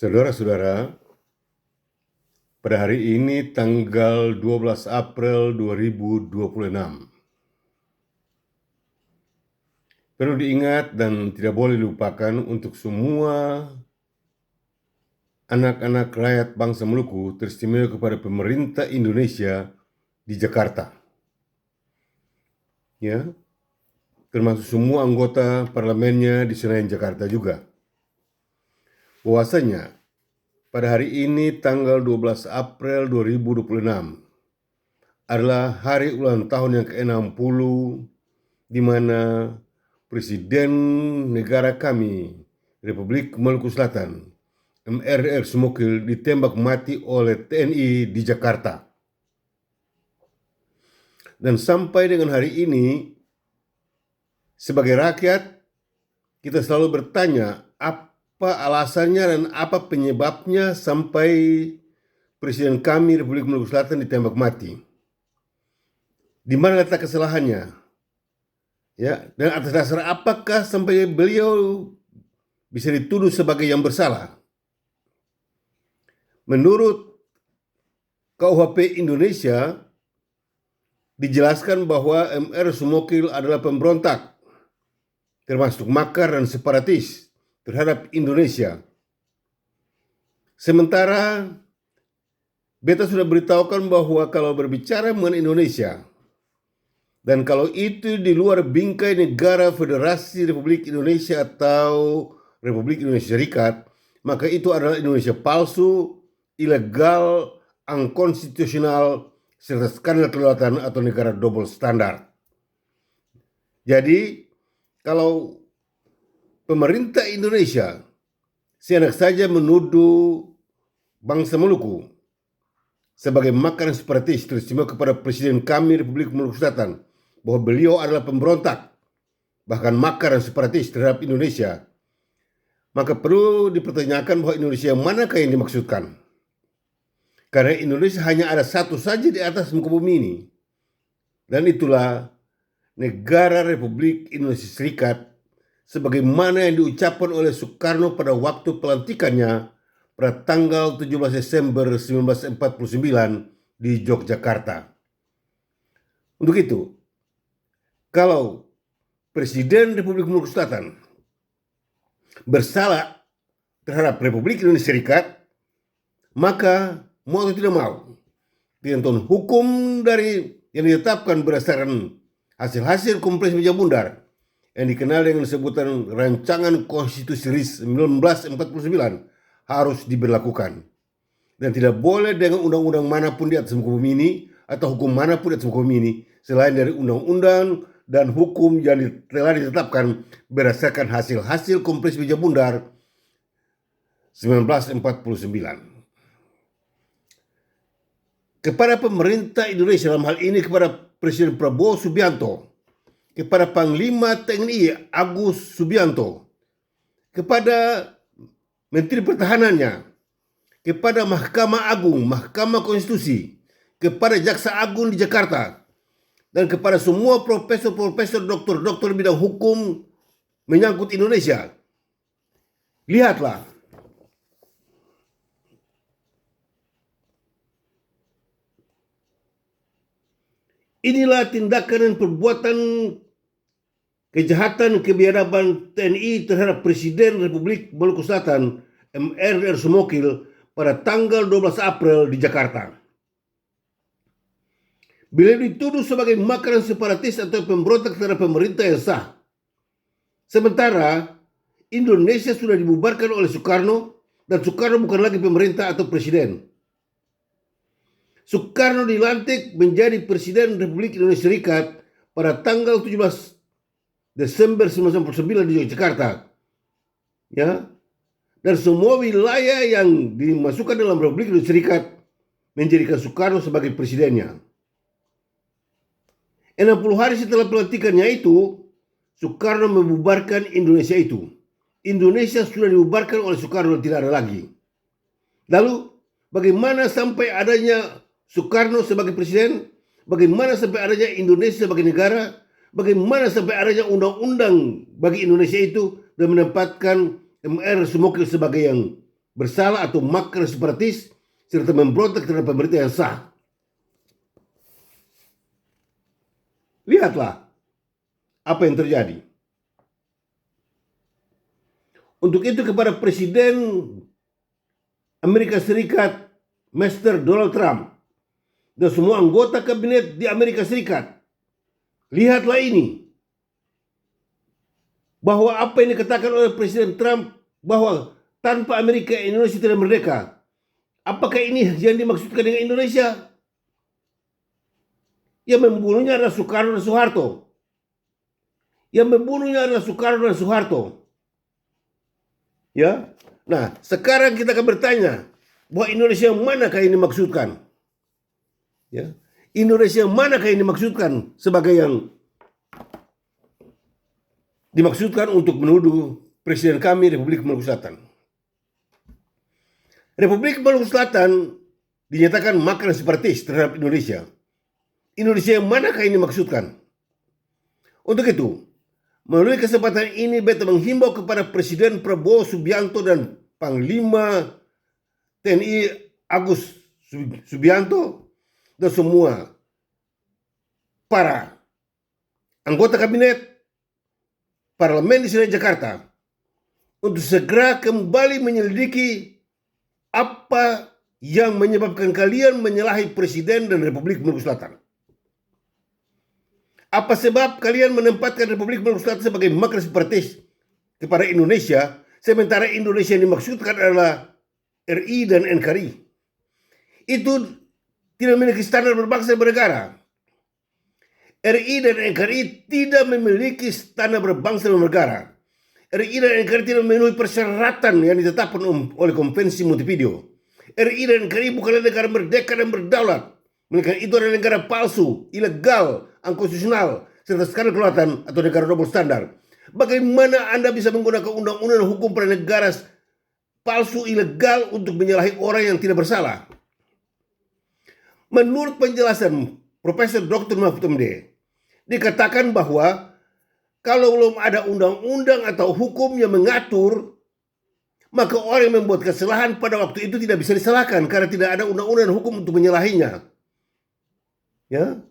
Saudara-saudara, pada hari ini tanggal 12 April 2026. Perlu diingat dan tidak boleh dilupakan untuk semua anak-anak rakyat bangsa Maluku, teristimewa kepada pemerintah Indonesia di Jakarta. Ya, termasuk semua anggota parlemennya di Senayan Jakarta juga. Bahwasanya pada hari ini tanggal 12 April 2026 adalah hari ulang tahun yang ke-60 di mana Presiden negara kami, Republik Maluku Selatan, MRR Sumokil, ditembak mati oleh TNI di Jakarta. Dan sampai dengan hari ini, sebagai rakyat, kita selalu bertanya apa alasannya dan apa penyebabnya sampai Presiden kami, Republik Maluku Selatan, ditembak mati. Di mana letak kesalahannya? Ya, dan atas dasar apakah sampai beliau bisa dituduh sebagai yang bersalah? Menurut KUHP Indonesia, dijelaskan bahwa MR Sumokil adalah pemberontak, termasuk makar dan separatis terhadap Indonesia. Sementara beta sudah beritahukan bahwa kalau berbicara mengenai Indonesia, dan kalau itu di luar bingkai negara Federasi Republik Indonesia atau Republik Indonesia Serikat, maka itu adalah Indonesia palsu, ilegal, unkonstitusional, serta skandal kedaulatan atau negara double standar. Jadi, kalau pemerintah Indonesia seenak saja menuduh bangsa Maluku sebagai makar separatis, teristimewa kepada Presiden kami Republik Maluku Selatan, bahwa beliau adalah pemberontak, bahkan makar dan separatis terhadap Indonesia, maka perlu dipertanyakan bahwa Indonesia manakah yang dimaksudkan? Karena Indonesia hanya ada satu saja di atas muka bumi ini, dan itulah negara Republik Indonesia Serikat, sebagaimana yang diucapkan oleh Soekarno pada waktu pelantikannya pada tanggal 17 Desember 1949 di Yogyakarta. Untuk itu, kalau Presiden Republik Maluku Selatan bersalah terhadap Republik Indonesia Serikat, maka mau atau tidak mau, ketentuan hukum dari yang ditetapkan berdasarkan hasil-hasil Kompresi Meja Bundar yang dikenal dengan sebutan Rancangan Konstitusi RIS 1949 harus diberlakukan, dan tidak boleh dengan undang-undang manapun di atas muka bumi ini atau hukum manapun di atas muka bumi ini selain dari undang-undang dan hukum yang telah ditetapkan berdasarkan hasil-hasil Kompresi Meja Bundar 1949. Kepada pemerintah Indonesia, dalam hal ini kepada Presiden Prabowo Subianto, kepada Panglima TNI Agus Subianto, kepada Menteri Pertahanannya, kepada Mahkamah Agung, Mahkamah Konstitusi, kepada Jaksa Agung di Jakarta, dan kepada semua profesor-profesor, doktor-doktor bidang hukum menyangkut Indonesia. Lihatlah, inilah tindakan dan perbuatan kejahatan kebiadaban TNI terhadap Presiden Republik Maluku Selatan, MRR Sumokil, pada tanggal 12 April di Jakarta. Beliau dituduh sebagai makar dan separatis atau pemberontak terhadap pemerintah yang sah. Sementara Indonesia sudah dibubarkan oleh Soekarno, dan Soekarno bukan lagi pemerintah atau presiden. Soekarno dilantik menjadi Presiden Republik Indonesia Serikat pada tanggal 17 Desember 1949 di Yogyakarta. Ya. Dan semua wilayah yang dimasukkan dalam Republik Indonesia Serikat menjadikan Soekarno sebagai presidennya. 60 hari setelah pelantikannya itu, Soekarno membubarkan Indonesia itu. Indonesia sudah dibubarkan oleh Soekarno dan tidak ada lagi. Lalu, bagaimana sampai adanya Soekarno sebagai presiden? Bagaimana sampai adanya Indonesia sebagai negara? Bagaimana sampai adanya undang-undang bagi Indonesia itu dan menempatkan MR Sumokil sebagai yang bersalah atau makar separatis serta memberontak terhadap pemerintah yang sah. Lihatlah apa yang terjadi. Untuk itu kepada Presiden Amerika Serikat, Mr. Donald Trump, dan semua anggota kabinet di Amerika Serikat, lihatlah ini. Bahwa apa yang dikatakan oleh Presiden Trump bahwa tanpa Amerika Indonesia tidak merdeka. Apakah ini yang dimaksudkan dengan Indonesia? Yang membunuhnya adalah Soekarno dan Soeharto. Yang membunuhnya adalah Soekarno dan Soeharto. Ya. Nah, sekarang kita akan bertanya bahwa Indonesia yang manakah yang dimaksudkan? Ya. Indonesia yang manakah yang dimaksudkan sebagai yang dimaksudkan untuk menuduh Presiden kami Republik Maluku Selatan? Republik Maluku Selatan dinyatakan makar separatis terhadap Indonesia. Indonesia yang manakah yang dimaksudkan? Untuk itu, melalui kesempatan ini beta menghimbau kepada Presiden Prabowo Subianto dan Panglima TNI Agus Subianto dan semua para anggota kabinet Parlemen di Senayan Jakarta untuk segera kembali menyelidiki apa yang menyebabkan kalian menyalahi Presiden dan Republik Maluku Selatan. Apa sebab kalian menempatkan Republik Maluku Selatan sebagai makar separatis kepada Indonesia, sementara Indonesia yang dimaksudkan adalah RI dan NKRI? Itu tidak memiliki standar berbangsa dan bernegara. RI dan NKRI tidak memiliki standar berbangsa dan bernegara. RI dan NKRI tidak memenuhi persyaratan yang ditetapkan oleh Konvensi Montevideo. RI dan NKRI bukanlah negara merdeka dan berdaulat, melainkan itu adalah negara palsu, ilegal, unkonstitusional, serta skandal kelautan atau negara double standar. Bagaimana Anda bisa menggunakan undang-undang hukum pada negara palsu ilegal untuk menyalahi orang yang tidak bersalah? Menurut penjelasan Profesor Dr. Mahfud MD, dikatakan bahwa kalau belum ada undang-undang atau hukum yang mengatur, maka orang yang membuat kesalahan pada waktu itu tidak bisa disalahkan karena tidak ada undang-undang dan hukum untuk menyalahinya. Ya,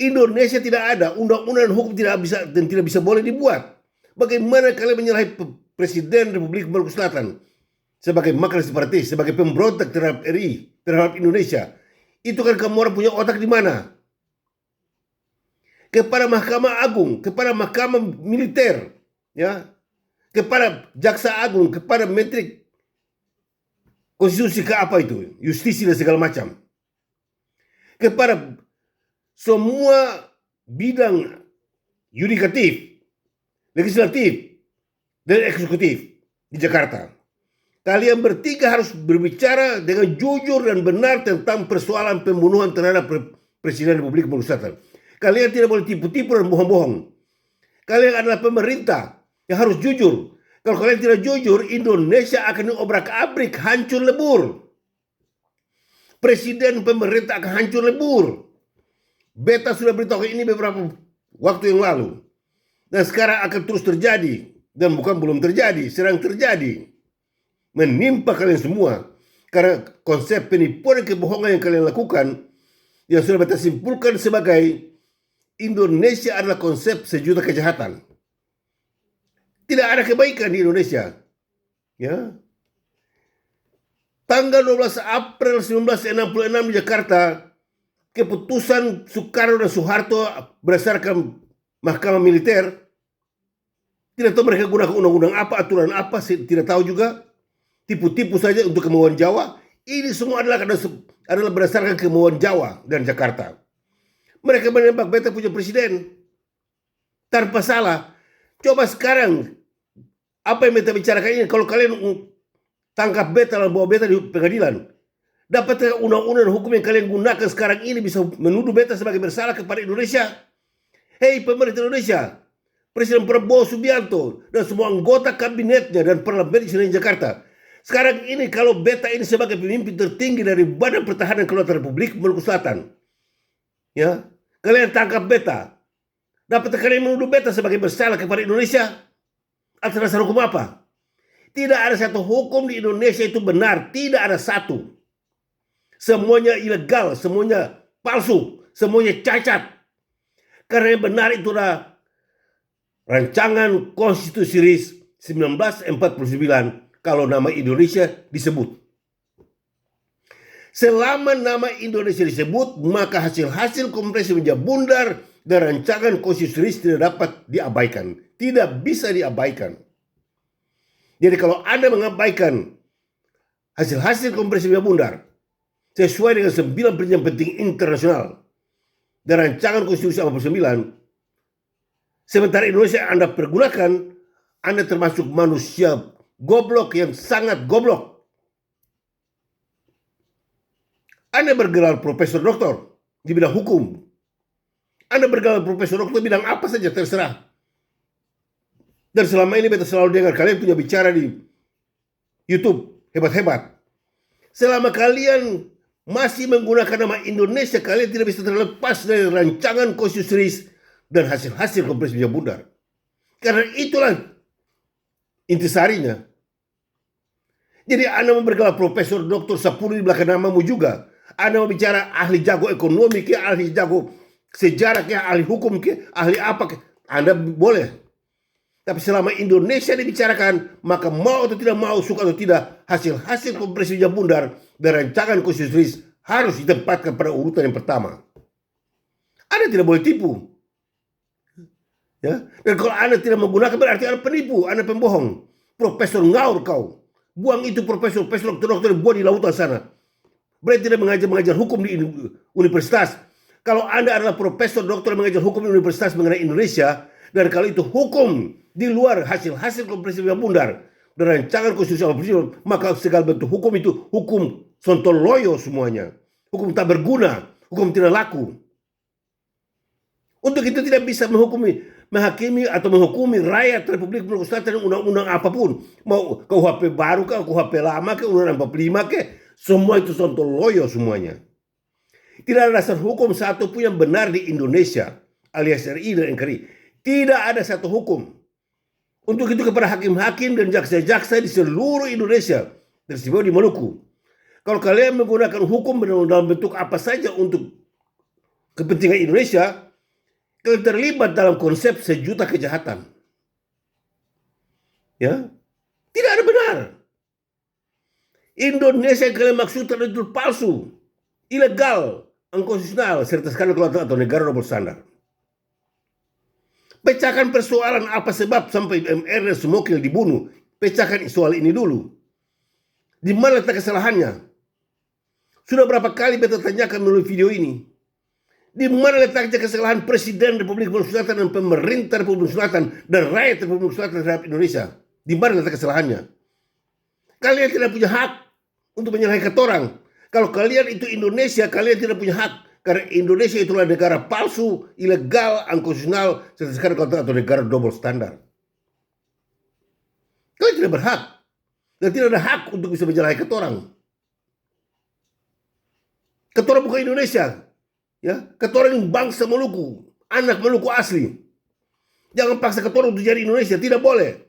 Indonesia tidak ada undang-undang dan hukum tidak bisa dan tidak bisa boleh dibuat. Bagaimana kalian menyalahi Presiden Republik Maluku Selatan sebagai makar separatis, sebagai pemberontak terhadap RI, terhadap Indonesia? Itu kan kamu orang punya otak di mana? Kepada Mahkamah Agung, kepada Mahkamah Militer, ya, kepada Jaksa Agung, kepada Menteri Konstitusi ke apa itu, Justisi dan segala macam, kepada semua bidang yudikatif, legislatif, dan eksekutif di Jakarta. Kalian bertiga harus berbicara dengan jujur dan benar tentang persoalan pembunuhan terhadap Presiden Republik Maluku Selatan. Kalian tidak boleh tipu-tipu dan bohong-bohong. Kalian adalah pemerintah yang harus jujur. Kalau kalian tidak jujur, Indonesia akan diobrak-abrik, hancur lebur. Presiden pemerintah akan hancur lebur. Beta sudah beritahu ini beberapa waktu yang lalu. Dan sekarang akan terus terjadi. Dan bukan belum terjadi, sedang terjadi. Menimpa kalian semua. Karena konsep penipuan dan kebohongan yang kalian lakukan, yang sudah beta simpulkan sebagai Indonesia adalah konsep sejuta kejahatan. Tidak ada kebaikan di Indonesia. Ya. Tanggal 12 April 1966 di Jakarta, keputusan Soekarno dan Soeharto berdasarkan Mahkamah Militer, tidak tahu mereka gunakan undang-undang apa, aturan apa, tidak tahu juga. Tipu-tipu saja untuk kemauan Jawa. Ini semua adalah berdasarkan kemauan Jawa dan Jakarta. Mereka menembak beta punya presiden tanpa salah. Coba sekarang apa yang beta bicarakan ini, kalau kalian tangkap beta dan bawa beta di pengadilan, dapatkah undang-undang hukum yang kalian gunakan sekarang ini bisa menuduh beta sebagai bersalah kepada Indonesia? Hei pemerintah Indonesia, Presiden Prabowo Subianto dan semua anggota kabinetnya dan parlemen di Senayan Jakarta. Sekarang ini kalau beta ini sebagai pemimpin tertinggi dari Badan Pertahanan Kelautan Republik Maluku Selatan, ya, kalian tangkap beta, dapat kalian menuduh beta sebagai bersalah kepada Indonesia atas dasar hukum apa? Tidak ada satu hukum di Indonesia itu benar. Tidak ada satu. Semuanya ilegal, semuanya palsu, semuanya cacat. Karena yang benar itulah rancangan konstitusi RIS 1949 kalau nama Indonesia disebut. Selama nama Indonesia disebut, maka hasil-hasil kompresi meja bundar dan rancangan konstitusi RIS tidak dapat diabaikan. Tidak bisa diabaikan. Jadi kalau Anda mengabaikan hasil-hasil kompresi meja bundar sesuai dengan 9 perjanjian penting internasional dan rancangan konstitusi 49, sementara Indonesia Anda pergunakan, Anda termasuk manusia goblok yang sangat goblok. Anda bergelar profesor doktor di bidang hukum. Anda bergelar profesor doktor di bidang apa saja, terserah. Dan selama ini beta selalu dengar kalian punya bicara di YouTube, hebat-hebat. Selama kalian masih menggunakan nama Indonesia, kalian tidak bisa terlepas dari rancangan konstitusi RIS dan hasil-hasil kompresi meja bundar. Karena itulah intisarinya. Jadi Anda mau bergelar profesor doktor 10 di belakang namamu juga. Anda mau bicara ahli jago ekonomi ke, ahli jago sejarah ke, ahli hukum ke, ahli apa ke, Anda boleh. Tapi selama Indonesia dibicarakan, maka mau atau tidak mau, suka atau tidak, hasil-hasil kompresi meja bundar dan rancangan konstitusi RIS harus ditempatkan pada urutan yang pertama. Anda tidak boleh tipu. Ya? Dan kalau Anda tidak menggunakan, berarti Anda penipu, Anda pembohong. Profesor ngaur kau. Buang itu profesor dokter buang di lautan sana. Berarti tidak mengajar hukum di universitas. Kalau Anda adalah profesor dokter mengajar hukum di universitas mengenai Indonesia, dan kalau itu hukum di luar hasil-hasil kompresi meja bundar dan rancangan konstitusi, maka segala bentuk hukum itu hukum sontoloyo semuanya. Hukum tak berguna, hukum tidak laku. Untuk itu tidak bisa menghakimi atau menghukumi rakyat Republik Indonesia dengan undang-undang apapun. Mau KUHP baru ke, KUHP lama ke, undang-undang 45 ke, semua itu sontoloyo semuanya. Tidak ada dasar hukum satu pun yang benar di Indonesia, alias RI dan NKRI. Tidak ada satu hukum. Untuk itu kepada hakim-hakim dan jaksa-jaksa di seluruh Indonesia, terutama di Maluku, kalau kalian menggunakan hukum dalam bentuk apa saja untuk kepentingan Indonesia, kalian terlibat dalam konsep sejuta kejahatan. Ya, tidak ada benar. Indonesia yang kalian maksudkan itu palsu, ilegal, unkonstitusional, serta skandal atau negara double standar. Pecahkan persoalan apa sebab sampai MR dan Sumokil dibunuh. Pecahkan soal ini dulu. Di mana letak kesalahannya? Sudah berapa kali beta tanyakan melalui video ini. Di mana letaknya kesalahan Presiden Republik Indonesia Selatan dan pemerintah Republik Indonesia Selatan dan rakyat Republik Indonesia Selatan terhadap Indonesia? Di mana letak kesalahannya? Kalian tidak punya hak untuk menyalahkan orang. Kalau kalian itu Indonesia, kalian tidak punya hak. Karena Indonesia itulah negara palsu, ilegal, unkonstitusional, atau negara double standar. Kalian tidak berhak. Dan tidak ada hak untuk bisa menyalahkan orang. Ketorang bukan Indonesia. Ya, ketorang bangsa Maluku. Anak Maluku asli. Jangan paksa ketorang untuk jadi Indonesia. Tidak boleh.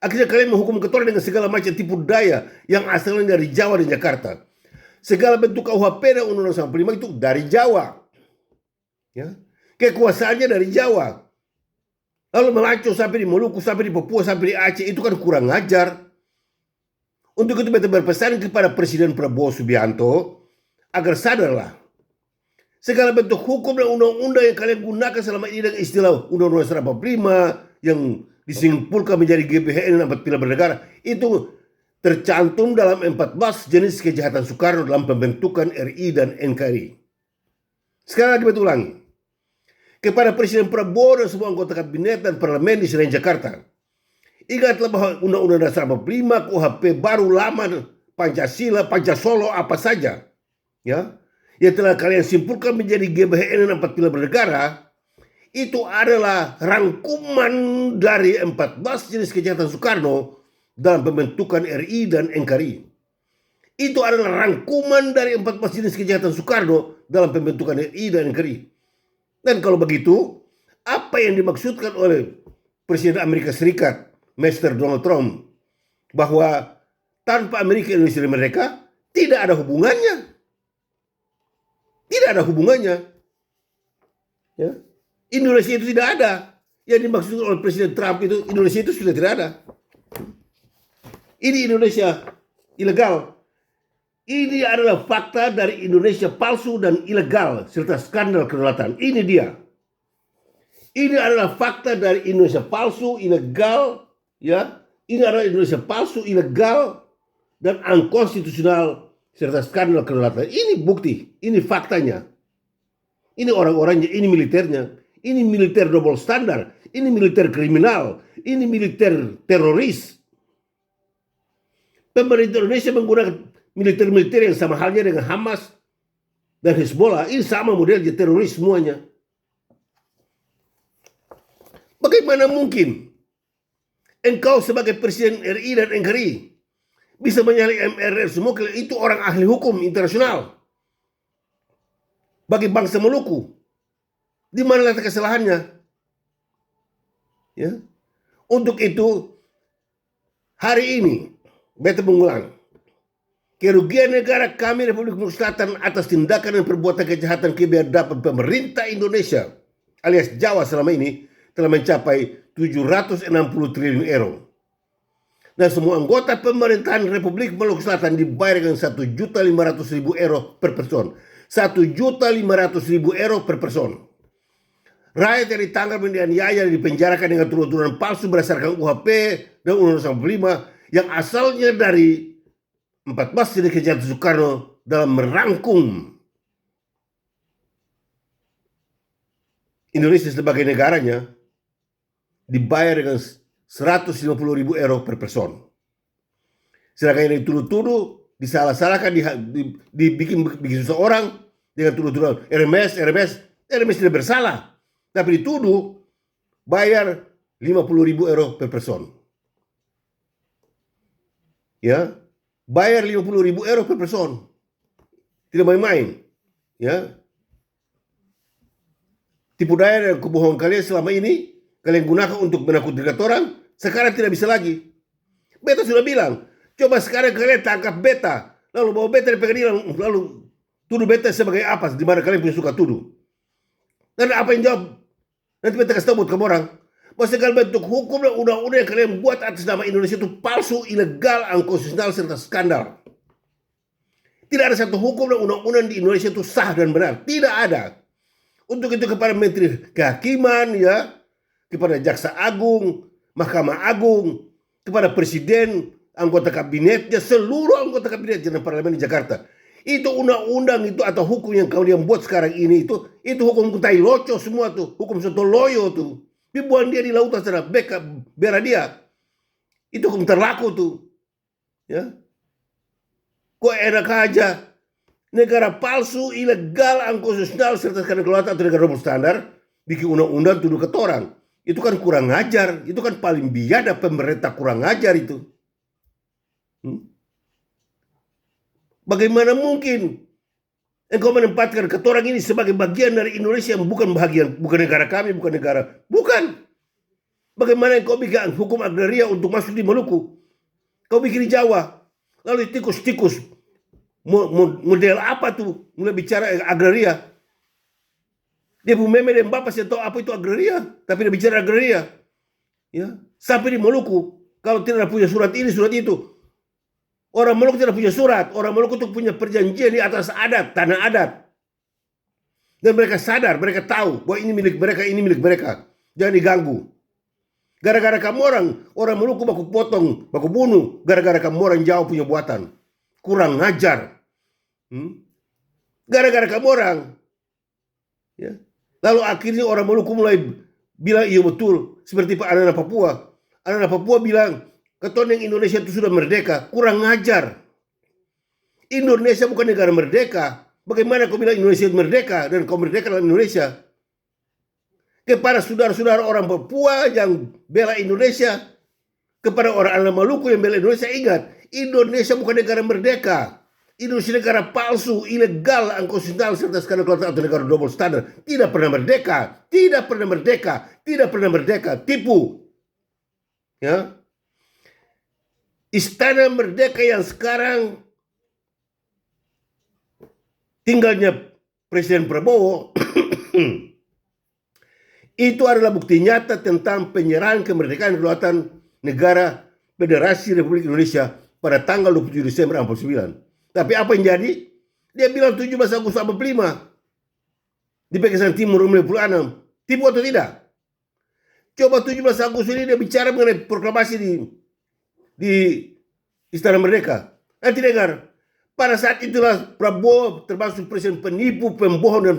Akhirnya kalian menghukum ketorang dengan segala macam tipu daya yang asalnya dari Jawa dan Jakarta. Segala bentuk KUHP dan Undang-Undang 45 itu dari Jawa. Ya. Kekuasaannya dari Jawa. Lalu melancong sampai di Maluku, sampai di Papua, sampai di Aceh. Itu kan kurang ajar. Untuk itu beta berpesan kepada Presiden Prabowo Subianto agar sadarlah. Segala bentuk hukum dan undang-undang yang kalian gunakan selama ini dengan istilah Undang-Undang 45 yang disimpulkan menjadi GBHN dan 4 pilar bernegara, itu tercantum dalam 14 jenis kejahatan Soekarno dalam pembentukan RI dan NKRI. Sekali lagi betul ulangi. Kepada Presiden Prabowo dan semua anggota kabinet dan parlemen di Senayan Jakarta, ingatlah bahwa Undang-Undang Dasar 45, KUHP baru lama, Pancasila, Pancasolo, apa saja, ya, yang telah kalian simpulkan menjadi GBHN dan 4 pilar bernegara, itu adalah rangkuman dari 14 jenis kejahatan Soekarno dalam pembentukan RI dan NKRI. Itu adalah rangkuman dari 14 jenis kejahatan Soekarno dalam pembentukan RI dan NKRI. Dan kalau begitu, apa yang dimaksudkan oleh Presiden Amerika Serikat, Mr. Donald Trump, bahwa tanpa Amerika Indonesia merdeka tidak ada hubungannya. Tidak ada hubungannya. Ya. Indonesia itu tidak ada. Yang dimaksud oleh Presiden Trump itu, Indonesia itu sudah tidak ada. Ini Indonesia ilegal. Ini adalah fakta dari Indonesia palsu dan ilegal serta skandal kedaulatan. Ini dia. Ini adalah fakta dari Indonesia palsu, ilegal, ya. Ini adalah Indonesia palsu, ilegal dan unkonstitusional serta skandal kedaulatan. Ini bukti, ini faktanya. Ini orang-orangnya, ini militernya. Ini militer double standar, ini militer kriminal, ini militer teroris. Pemerintah Indonesia menggunakan militer-militer yang sama halnya dengan Hamas dan Hezbollah. Ini sama modelnya, teroris semuanya. Bagaimana mungkin engkau sebagai Presiden RI dan NKRI bisa menyalahkan MRR semua? Itu orang ahli hukum internasional bagi bangsa Maluku. Di mana letak kesalahannya? Ya. Untuk itu, hari ini, beta mengulang, kerugian negara kami Republik Maluku Selatan atas tindakan dan perbuatan kejahatan kebiadaban pemerintah Indonesia alias Jawa selama ini telah mencapai 760 triliun euro. Dan semua anggota pemerintahan Republik Maluku Selatan dibayar dengan 1.500.000 euro per person. 1.500.000 euro per person. Rakyat yang ditangkap dan dianiaya dan dipenjarakan dengan tuduhan palsu berdasarkan UHP dan Undang-Undang 45 yang asalnya dari 14 Strategi Kejahatan Soekarno dalam merangkum Indonesia sebagai negaranya dibayar dengan 150.000 euro per person. Sedangkan yang dituduh-tuduh disalah-salahkan, dibikin susah orang dengan tuduhan RMS tidak bersalah. Tapi dituduh bayar 50.000 euro per person. Ya, bayar 50.000 euro per person. Tidak main-main. Ya, tipu daya dan kebohongan kalian selama ini kalian gunakan untuk menakutkan orang. Sekarang tidak bisa lagi. Beta sudah bilang, coba sekarang kalian tangkap beta, lalu bawa beta di pengadilan, lalu tuduh beta sebagai apa? Di mana kalian punya suka tuduh? Dan apa yang jawab? Nanti beta kasih tahu buat kamu orang. Bahwa segala bentuk hukum dan undang-undang yang kalian buat atas nama Indonesia itu palsu, ilegal, unkonstitusional, serta skandal. Tidak ada satu hukum dan undang-undang di Indonesia itu sah dan benar. Tidak ada. Untuk itu kepada Menteri Kehakiman, ya, kepada Jaksa Agung, Mahkamah Agung, kepada Presiden, anggota kabinetnya, seluruh anggota kabinet dan parlemen di Jakarta. Itu undang-undang itu atau hukum yang kalian buat sekarang ini itu hukum tai loco semua tuh, hukum sontoloyo tuh. Dibuang dia di lautan sana, bela dia. Itu hukum terlaku tuh. Ya. Kok enak aja negara palsu, ilegal, unkonstitusional serta kedaulatan atau negara double standar bikin undang-undang tuduh ke orang. Itu kan kurang ajar, itu kan paling biadab pemerintah kurang ajar itu. Bagaimana mungkin engkau menempatkan ketorang ini sebagai bagian dari Indonesia yang bukan negara kami, bukan. Bagaimana engkau bikin hukum agraria untuk masuk di Maluku? Kau bikin di Jawa, lalu tikus-tikus model apa tuh? Mulai bicara agraria. Dia Bu Meme dan Bapak saya tahu apa itu agraria, tapi dia bicara agraria. Ya, sampai di Maluku, kalau tidak punya surat ini, surat itu. Orang Maluku tidak punya surat. Orang Maluku itu punya perjanjian di atas adat, tanah adat. Dan mereka sadar, mereka tahu bahwa ini milik mereka, ini milik mereka. Jangan diganggu. Gara-gara kamu orang Maluku baku potong, baku bunuh. Gara-gara kamu orang Jawa punya buatan. Kurang ngajar. Gara-gara kamu orang. Ya. Lalu akhirnya orang Maluku mulai bilang iya betul. Seperti anak-anak Papua. Anak-anak Papua bilang, keton yang Indonesia itu sudah merdeka. Kurang ngajar. Indonesia bukan negara merdeka. Bagaimana kau bilang Indonesia merdeka dan kau merdeka dalam Indonesia? Kepada saudara-saudara orang Papua yang bela Indonesia, kepada orang anak Maluku yang bela Indonesia, ingat, Indonesia bukan negara merdeka. Indonesia negara palsu, ilegal, unkonstitusional, serta skandal kedaulatan atau negara double standar. Tidak pernah merdeka. Tidak pernah merdeka. Tidak pernah merdeka. Tipu. Ya. Istana Merdeka yang sekarang tinggalnya Presiden Prabowo itu adalah bukti nyata tentang penyerahan kemerdekaan dan kedaulatan negara Federasi Republik Indonesia pada tanggal 27 Desember 1949. Tapi apa yang jadi? Dia bilang 17 Agustus 45 di Pakistan Timur 1946. Tipu atau tidak? Coba 17 Agustus ini dia bicara mengenai proklamasi di Istana Merdeka. Nanti dengar, pada saat itulah Prabowo termasuk presiden penipu, pembohong, dan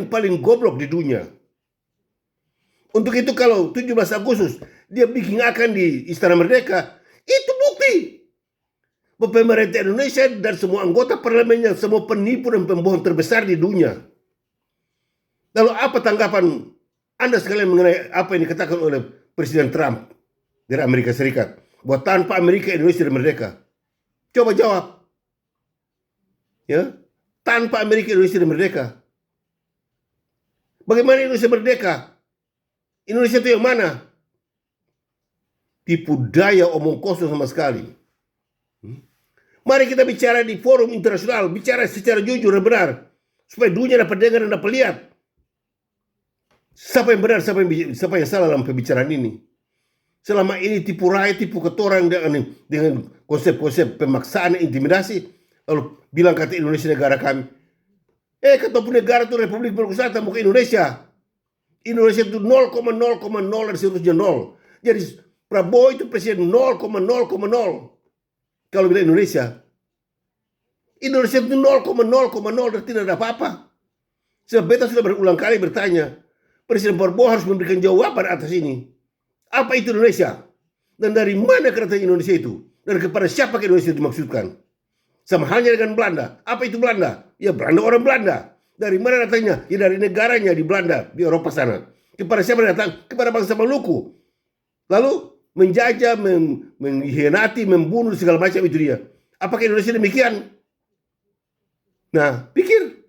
paling goblok di dunia. Untuk itu kalau 17 Agustus dia bikin akan di Istana Merdeka, itu bukti bahwa pemerintah Indonesia dan semua anggota parlemennya semua penipu dan pembohong terbesar di dunia. Lalu apa tanggapan Anda sekalian mengenai apa yang dikatakan oleh Presiden Trump dari Amerika Serikat? Bahwa tanpa Amerika Indonesia tidak merdeka. Coba jawab. Ya, tanpa Amerika Indonesia tidak merdeka. Bagaimana Indonesia merdeka? Indonesia itu yang mana? Tipu daya, omong kosong sama sekali. Mari kita bicara di forum internasional, bicara secara jujur dan benar, supaya dunia dapat dengar dan dapat lihat siapa yang benar, siapa yang salah dalam pembicaraan ini. Selama ini tipu rakyat, tipu ketorang dengan konsep-konsep pemaksaan, intimidasi, lalu bilang kata Indonesia negara kami. Kata pun negara itu Republik Indonesia, bukan Indonesia. Indonesia itu 0,0,0 dan seterusnya 0. Jadi Prabowo itu presiden 0,0,0 kalau bilang Indonesia. Indonesia itu 0,0,0 dan tidak ada apa-apa. Sebab beta sudah berulang kali bertanya, Presiden Prabowo harus memberikan jawaban atas ini. Apa itu Indonesia? Dan dari mana kedatangan Indonesia itu? Dan kepada siapa Indonesia itu dimaksudkan? Sama halnya dengan Belanda. Apa itu Belanda? Ya Belanda orang Belanda. Dari mana datangnya? Ya dari negaranya di Belanda, di Eropa sana. Kepada siapa datang? Kepada bangsa Maluku. Lalu menjajah, mengkhianati, membunuh segala macam itu dia. Apakah Indonesia demikian? Nah, pikir.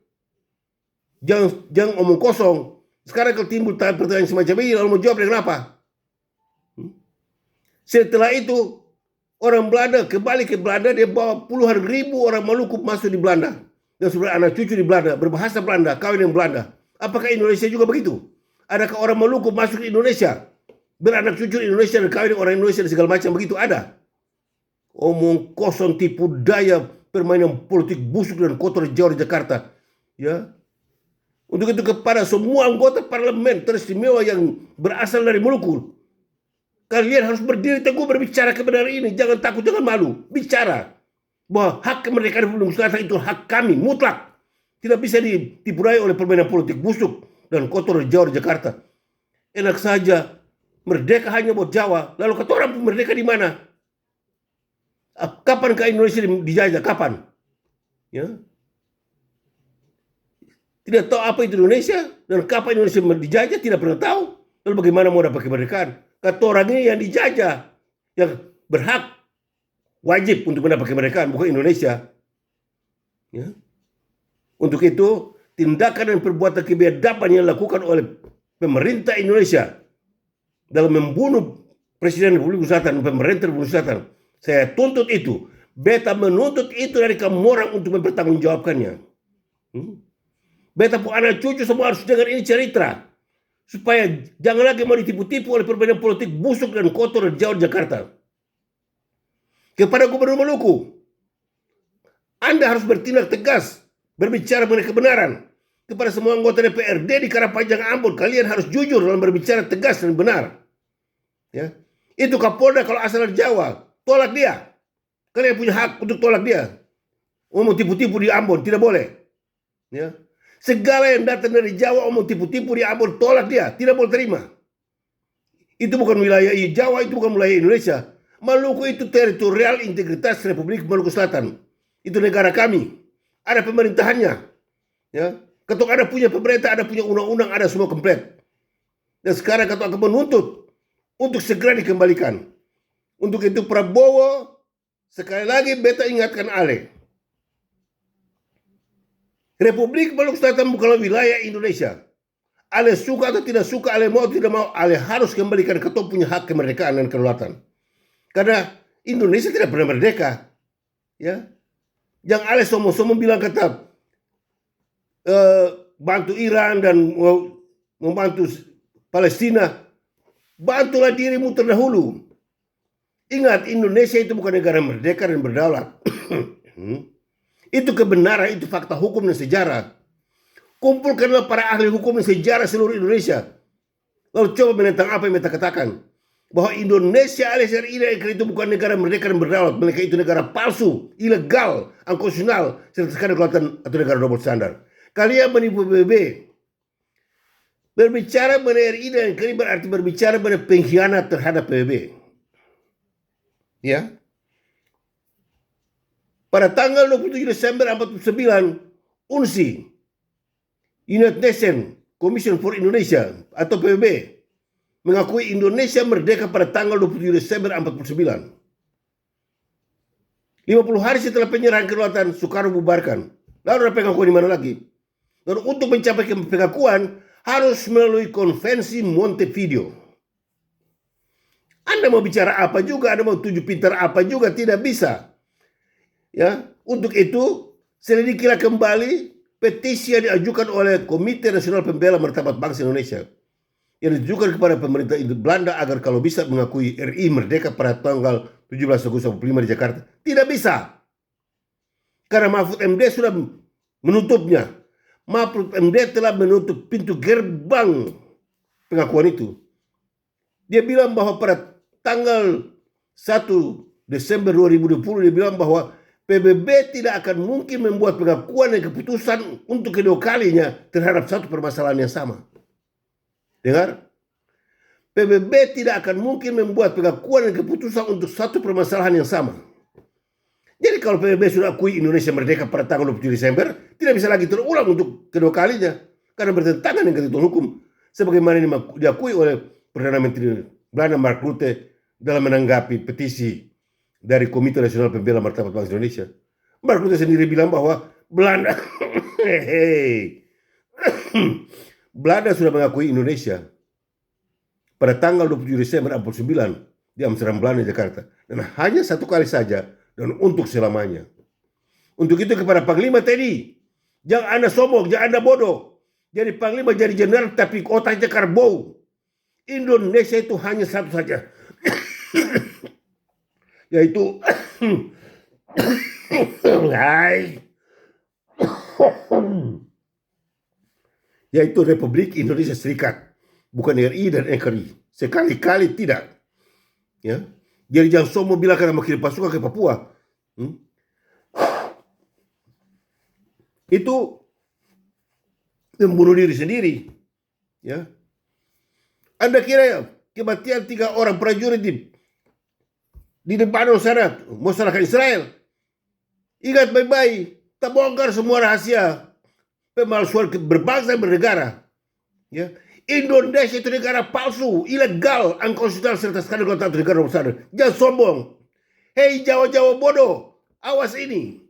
Jangan omong kosong. Sekarang kalau timbul pertanyaan semacam ini, lalu menjawab dengan apa? Setelah itu, orang Belanda kembali ke Belanda, dia bawa puluhan ribu orang Maluku masuk di Belanda. Dan sudah anak cucu di Belanda, berbahasa Belanda, kawin dengan Belanda. Apakah Indonesia juga begitu? Adakah orang Maluku masuk ke Indonesia, beranak cucu di Indonesia dan kawin dengan orang Indonesia dan segala macam begitu? Ada. Omong kosong, tipu daya, permainan politik busuk dan kotor jauh di Jakarta. Ya. Untuk itu kepada semua anggota parlemen teristimewa yang berasal dari Maluku, kalian harus berdiri teguh berbicara kebenaran ini. Jangan takut, jangan malu. Bicara bahwa hak kemerdekaan Republik Indonesia itu hak kami, mutlak. Tidak bisa ditipurai oleh permainan politik busuk dan kotor jauh di Jakarta. Enak saja, merdeka hanya buat Jawa. Lalu kata orang merdeka di mana? Kapankah Indonesia dijajah? Kapan? Ya. Tidak tahu apa itu Indonesia dan kapan Indonesia dijajah, tidak pernah tahu. Lalu bagaimana mau dapat kemerdekaan? Kata orang ini yang dijajah, yang berhak, wajib untuk mendapat kemerdekaan, bukan Indonesia. Ya. Untuk itu, tindakan dan perbuatan kebiadaban yang dilakukan oleh pemerintah Indonesia dalam membunuh Presiden Republik Indonesia dan pemerintah Republik Indonesia, saya tuntut itu. Beta menuntut itu dari kamu orang untuk mempertanggungjawabkannya. Beta pun anak cucu semua harus dengar ini cerita. Supaya jangan lagi mau ditipu-tipu oleh permainan politik busuk dan kotor dan jauh di Jakarta. Kepada Gubernur Maluku, Anda harus bertindak tegas, berbicara mengenai kebenaran. Kepada semua anggota DPRD di Karapajang Ambon, kalian harus jujur dalam berbicara tegas dan benar. Ya. Itu Kapolda kalau asal dari Jawa, tolak dia. Kalian punya hak untuk tolak dia. Mau tipu-tipu di Ambon, tidak boleh. Ya. Segala yang datang dari Jawa omong tipu-tipu di Ambon, tolak dia, tidak boleh terima. Itu bukan wilayah Jawa, itu bukan wilayah Indonesia. Maluku itu teritorial integritas Republik Maluku Selatan. Itu negara kami. Ada pemerintahannya. Ya. Ketuk ada punya pemerintah, ada punya undang-undang, ada semua komplit. Dan sekarang ketuk akan menuntut untuk segera dikembalikan. Untuk itu Prabowo, sekali lagi beta ingatkan Ale. Republik Maluku Selatan bukanlah wilayah Indonesia. Ale suka atau tidak suka, ale mau atau tidak mau, ale harus kembalikan ketua punya hak kemerdekaan dan kedaulatan. Karena Indonesia tidak pernah merdeka. Ya, yang Ale somo-somo bilang kata bantu Iran dan membantu Palestina, bantulah dirimu terdahulu. Ingat, Indonesia itu bukan negara merdeka dan berdaulat. Itu kebenaran, itu fakta hukum dan sejarah. Kumpulkanlah para ahli hukum dan sejarah seluruh Indonesia. Lalu coba menentang apa yang kita katakan. Bahwa Indonesia alias RI dan NKRI itu bukan negara merdeka dan berdaulat. Mereka itu negara palsu, ilegal, unconstitusional, serta kelautan atau negara double standar. Kalian menipu PBB. Berbicara mengenai RI dan NKRI berarti berbicara mengenai pengkhianat terhadap PBB. Ya. Pada tanggal 27 Desember 1949, UNSI, United Nations Commission for Indonesia atau PBB, mengakui Indonesia merdeka pada tanggal 27 Desember 1949. 50 hari setelah penyerahan kedaulatan, Soekarno bubarkan. Lalu ada pengakuan di mana lagi? Dan untuk mencapai pengakuan harus melalui konvensi Montevideo. Anda mau bicara apa juga, Anda mau tujuh pintar apa juga, tidak bisa. Ya, untuk itu selidikilah kembali petisi yang diajukan oleh Komite Nasional Pembela Martabat Bangsa Indonesia yang ditujukan kepada pemerintah Belanda agar kalau bisa mengakui RI merdeka pada tanggal 17 Agustus 1945 di Jakarta. Tidak bisa. Karena Mahfud MD sudah menutupnya. Mahfud MD telah menutup pintu gerbang pengakuan itu. Dia bilang bahwa pada tanggal 1 Desember 2020 dia bilang bahwa PBB tidak akan mungkin membuat pengakuan dan keputusan untuk kedua kalinya terhadap satu permasalahan yang sama. Dengar? PBB tidak akan mungkin membuat pengakuan dan keputusan untuk satu permasalahan yang sama. Jadi kalau PBB sudah akui Indonesia merdeka pada tanggal 27 Desember, tidak bisa lagi terulang untuk kedua kalinya. Karena bertentangan dengan ketentuan hukum. Sebagaimana ini diakui oleh Perdana Menteri Belanda Mark Rutte dalam menanggapi petisi dari Komite Nasional Pembela Martabat Bangsa Indonesia. Mark Rutte sendiri bilang bahwa Belanda Belanda sudah mengakui Indonesia pada tanggal 27 Desember 1949 di Amsterdam, Belanda, Jakarta. Dan hanya satu kali saja dan untuk selamanya. Untuk itu kepada Panglima TNI, jangan Anda sombong, jangan Anda bodoh. Jadi Panglima jadi jenderal tapi otaknya karbau. Indonesia itu hanya satu saja. Yaitu yaitu Republik Indonesia Serikat, bukan RI dan NKRI. Sekali-kali tidak. Ya. Jadi jangan sombong bilang karena makin pasukan ke Papua. Itu membunuh diri sendiri. Ya. Anda kira kematian 3 orang prajurit di Lebanon sana, masyarakat Israel. Ingat baik-baik, tak bongkar semua rahasia pemalsuan berbangsa dan bernegara. Ya. Indonesia itu negara palsu, ilegal, unconstitusional serta skandal kelautan negara besar. Jangan sombong. Hei Jawa-Jawa bodoh, awas ini.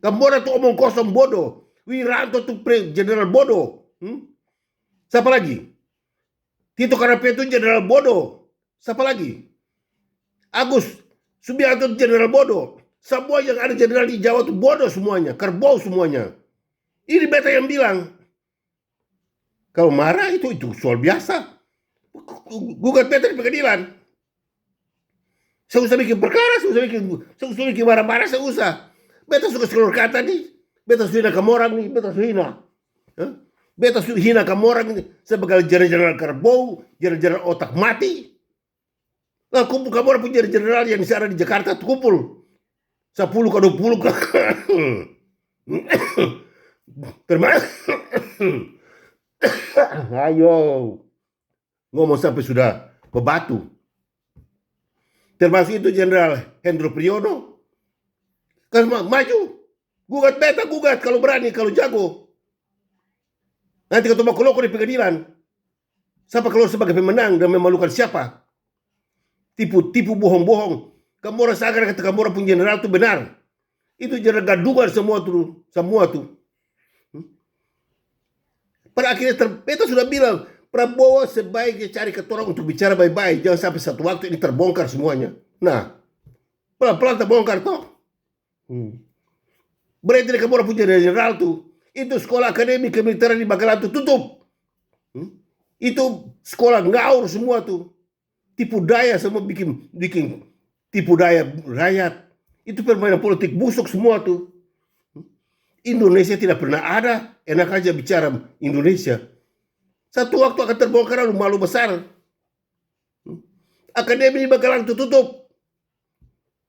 Kamboja tuh omong kosong bodoh. Wiranto tuh jenderal bodoh. Siapa lagi? Tito Karnavian itu jenderal bodoh. Siapa lagi? Agus Subianto jenderal bodoh. Semua yang ada jenderal di Jawa itu bodoh semuanya, kerbau semuanya. Ini beta yang bilang. Kalau marah itu soal biasa. Gugat beta di pengadilan. Saya usah bikin perkara, saya usah bikin marah-marah, saya usah. Beta suka seluruh kata nih. Beta sudah hina kamu orang nih, beta sudah hina. Beta sudah hina kamu orang nih. Sebagai jenderal kerbau, jenderal otak mati. Nah, kumpul kamu orang punya jenderal yang disana di Jakarta, kumpul 10 ke 20 ke termasuk ayo ngomong sampai sudah bebatu. Termasuk itu Jenderal Hendro Priyono. Kan maju, gugat beta, gugat kalau berani, kalau jago. Nanti ketemu koloko di pengadilan. Siapa keluar sebagai pemenang dan memalukan siapa? Tipu-tipu, bohong-bohong. Kamu orang seakan kata kamu orang pun jenderal itu benar. Itu jenderal gadungan semua tuh. Pada akhirnya beta sudah bilang, Prabowo sebaiknya cari ketorong untuk bicara baik-baik. Jangan sampai satu waktu ini terbongkar semuanya. Nah, Pelan-pelan terbongkar toh. Berarti mereka mau punya general tuh. Itu sekolah akademi kemiliteran di Bakalan tuh tutup. Itu sekolah ngaur semua tuh. Tipu daya semua bikin tipu daya rakyat. Itu permainan politik busuk semua tuh. Indonesia tidak pernah ada. Enak aja bicara Indonesia. Satu waktu akan terbongkar lalu malu besar. Akademi di Bakalan tuh tutup.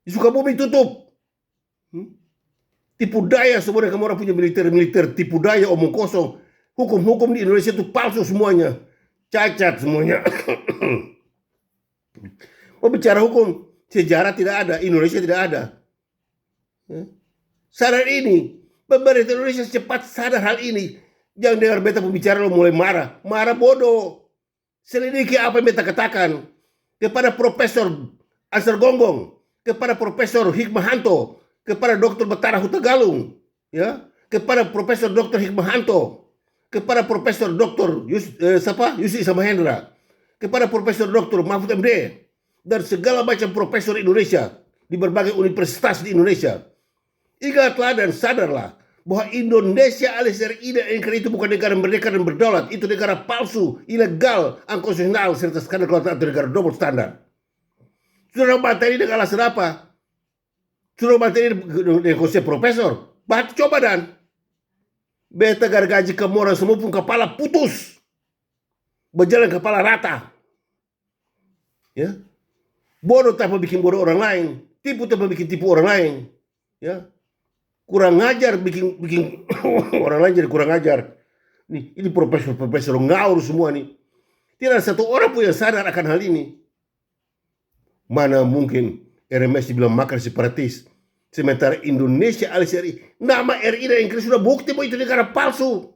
Di Sukabumi tutup. Tipu daya semua mereka orang punya militer, tipu daya omong kosong. Hukum-hukum di Indonesia itu palsu semuanya. Cacat semuanya. Mau bicara hukum, sejarah tidak ada, Indonesia tidak ada. Sadar ini, pemerintah Indonesia cepat sadar hal ini. Jangan dengar beta pembicara lo mulai marah. Marah bodoh. Selidiki apa yang beta katakan. Kepada Profesor Ansar Gonggong, kepada Profesor Hikmahanto, kepada Dr. Batara Hutagalung, ya, kepada Profesor Dr. Hikmahanto, kepada Profesor Dr. Yusri Samahendra, kepada Profesor Dr. Mahfud MD, dan segala macam profesor Indonesia di berbagai universitas di Indonesia. Ingatlah dan sadarlah bahwa Indonesia alias RI dan NKRI itu bukan negara merdeka dan berdaulat. Itu negara palsu, ilegal, unkonstitusional, serta skandal kelautan atau negara double standar. Saudara bantah ini dengan alasan apa? Saudara bantah ini dengan konsep profesor. Coba dan beta gargaji kamu orang semua pun kepala putus. Berjalan kepala rata. Ya. Bodoh tanpa bikin bodoh orang lain. Tipu tanpa bikin tipu orang lain. Ya. Kurang ngajar bikin orang lain jadi kurang ngajar. Ini profesor ngaur semua nih. Tidak ada satu orang pun yang sadar akan hal ini. Mana mungkin RMS dibilang makar separatis. Sementara Indonesia alias RI. Nama RI dan NKRI sudah bukti bahwa itu negara palsu.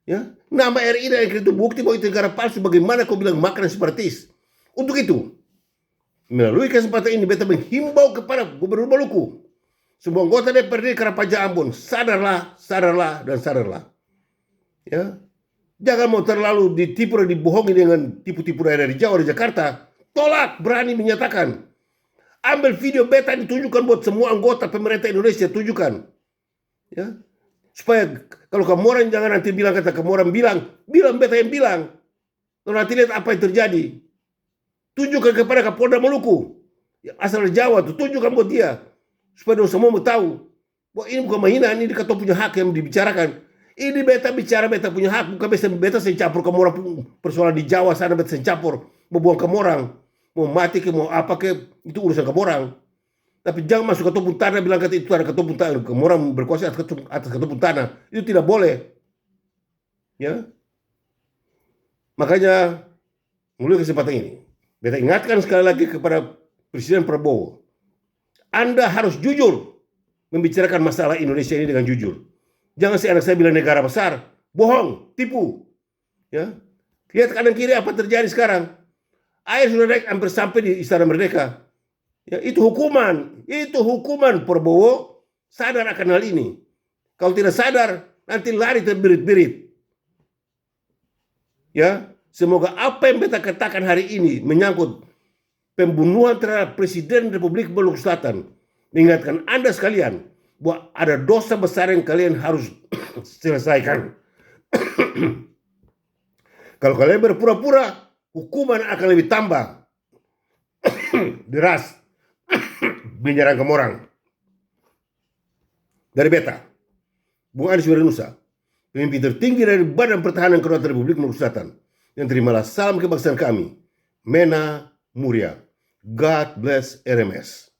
Ya, nama RI dan NKRI itu bukti bahwa itu negara palsu. Bagaimana kau bilang makar separatis? Untuk itu, melalui kesempatan ini beta menghimbau kepada Gubernur Maluku. Semua anggota DPRD Karapaja Ambon, sadarlah, dan sadarlah. Ya. Jangan mau terlalu ditipu dan dibohongi dengan tipu-tipu daerah di Jawa, di Jakarta. Tolak, berani menyatakan. Ambil video beta ditunjukkan buat semua anggota pemerintah Indonesia, tunjukkan. Ya. Supaya kalau kamu orang jangan nanti bilang, kata kamu orang bilang beta yang bilang. Lalu nanti lihat apa yang terjadi. Tunjukkan kepada Kapolda Maluku. Yang asal Jawa, tunjukkan buat dia. Supaya semua mau tahu bahwa ini bukan mainan, ini kata punya hak yang dibicarakan. Ini beta bicara beta punya hak, bukan beta campur kamu orang persoalan di Jawa sana beta campur, mau buang kamu orang, mau mati ke mau apa ke itu urusan kamu orang. Tapi jangan masuk ke topung tanah bilang kata itu ada ketopung tanah, kamu orang berkuasa atas ketopung tanah, itu tidak boleh. Ya, makanya melalui kesempatan ini, beta ingatkan sekali lagi kepada Presiden Prabowo. Anda harus jujur membicarakan masalah Indonesia ini dengan jujur. Jangan anak saya bilang negara besar, bohong, tipu. Ya, lihat kanan kiri apa terjadi sekarang. Air sudah naik hampir sampai di Istana Merdeka. Ya, itu hukuman Prabowo. Sadar akan hal ini. Kalau tidak sadar, nanti lari terbirit-birit. Ya, semoga apa yang beta katakan hari ini menyangkut pembunuhan terhadap Presiden Republik Maluku Selatan mengingatkan Anda sekalian bahwa ada dosa besar yang kalian harus selesaikan. Kalau kalian berpura-pura, hukuman akan lebih tambah deras menyerang kamu orang. Dari beta, Bung Anies Wiranusa, pemimpin tertinggi dari Badan Pertahanan Kedaulatan Republik Maluku Selatan, yang terimalah salam kebangsaan kami, Mena Muria. God bless RMS.